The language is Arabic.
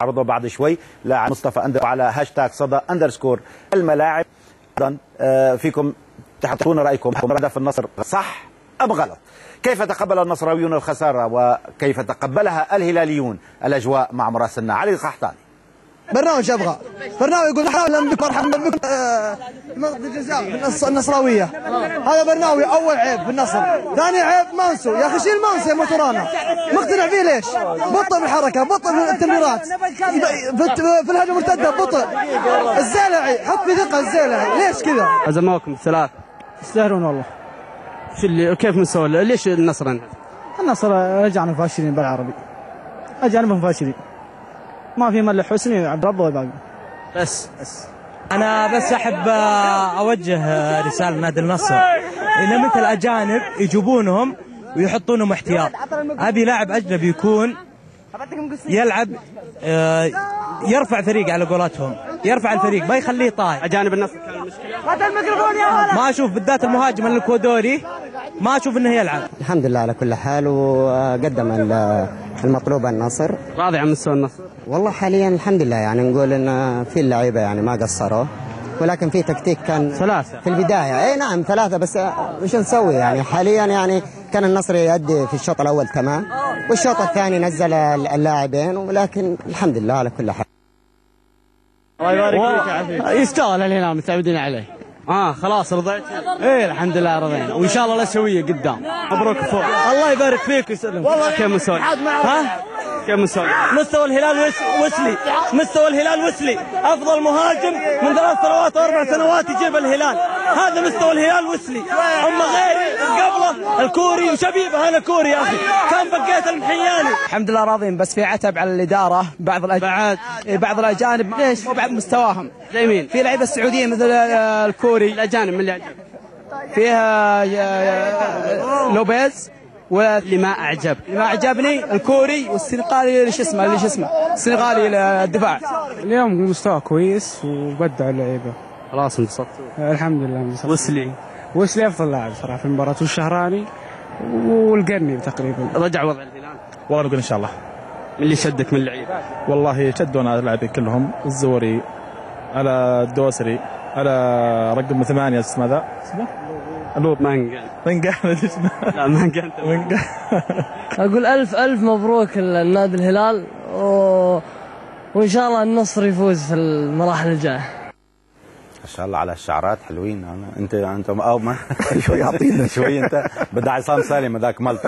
عرضه بعد شوي لاعب مصطفى أندر على هاشتاج صدى _ الملاعب. ايضا فيكم تحطون رايكم هدف النصر صح ام غلط؟ كيف تقبل النصراويون الخساره وكيف تقبلها الهلاليون؟ الاجواء مع مراسلنا علي القحطاني. برناوي ايش ابغى؟ برناوي يقول اهلا بك مرحبا بك نقضي الجزاء النصراويه. هذا برناوي اول عيب في النصر، ثاني عيب مانسو. يا اخي شيل مانسو يا موتورانا، مقتنع فيه ليش؟ بطء بالحركه، بطء في التمريرات، في الهجمه المرتده بطء. الزيلعي حط في ثقه الزيلعي، ليش كذا؟ هزموكم ثلاث يستاهلون والله. شو اللي كيف مستوى ليش النصر؟ النصر رجعنا فاشلين بالعربي، رجعنا فاشلين، ما في ملح حسني وعبد ربه والباقي. بس انا بس احب اوجه رساله نادي النصر، ان مثل الاجانب يجيبونهم ويحطونهم احتياط. ابي لاعب اجنبي يكون يلعب يرفع فريق على قولتهم، يرفع الفريق ما يخليه طايح. اجانب النصر كان المشكله ما اشوف بالذات المهاجم الاكوادوري ما اشوف انه يلعب. الحمد لله على كل حال، وقدم المطلوب النصر. راضي عن مستوى النصر؟ والله حاليا الحمد لله، يعني نقول ان في اللعيبه يعني ما قصروا، ولكن في تكتيك كان ثلاثة في البدايه. اي نعم ثلاثه، بس وش نسوي يعني حاليا؟ يعني كان النصر يؤدي في الشوط الاول تمام، والشوط الثاني نزل اللاعبين، ولكن الحمد لله على كل حال. الله يبارك فيك يا عفيف. يستاهل الهلال، متعودين عليه. خلاص رضيت؟ ايه الحمد لله رضينا، وان شاء الله لا سويه قدام. مبروك فوز. الله يبارك فيك ويسلمك. والله كم مستوى؟ كم مستوى؟ مستوى الهلال وسلي، مستوى الهلال وسلي افضل مهاجم من 3 سنوات و4 سنوات يجيب الهلال. هذا مستوى الهلال وسلي. اما غيري قبله الكوري وشبيبه، انا كوري يا اخي، كان بقيت المحياني. الحمد لله راضين، بس في عتب على الاداره. بعض الاجانب ليش مو بعد مستواهم. زي مين؟ في لعيبه السعوديه مثل الكوري. الاجانب من اللي عجب؟ فيها لوبيز، واللي ما اعجب؟ اللي ما عجبني الكوري والسنغالي اللي اسمه السنغالي الدفاع. اليوم مستوى كويس وبدع اللعيبه. خلاص انبسطت؟ الحمد لله انبسطت. وسلي افضل لاعب صراحه في المباراه، والشهراني والقرني تقريبا. رجع وضع الهلال؟ والله نقول ان شاء الله. من اللي شدك من اللعيبه؟ والله شدونا اللاعبين كلهم، الزوري على الدوسري على رقم 8 اسمه ذا لوط منقل لا منقل. اقول الف انف للنادي الهلال وان شاء الله النصر يفوز في المراحل الجايه. ما شاء الله على الشعرات حلوين. انت او ما شوي اعطينا شوي. انت بدأ عصام سالم هذاك ملط.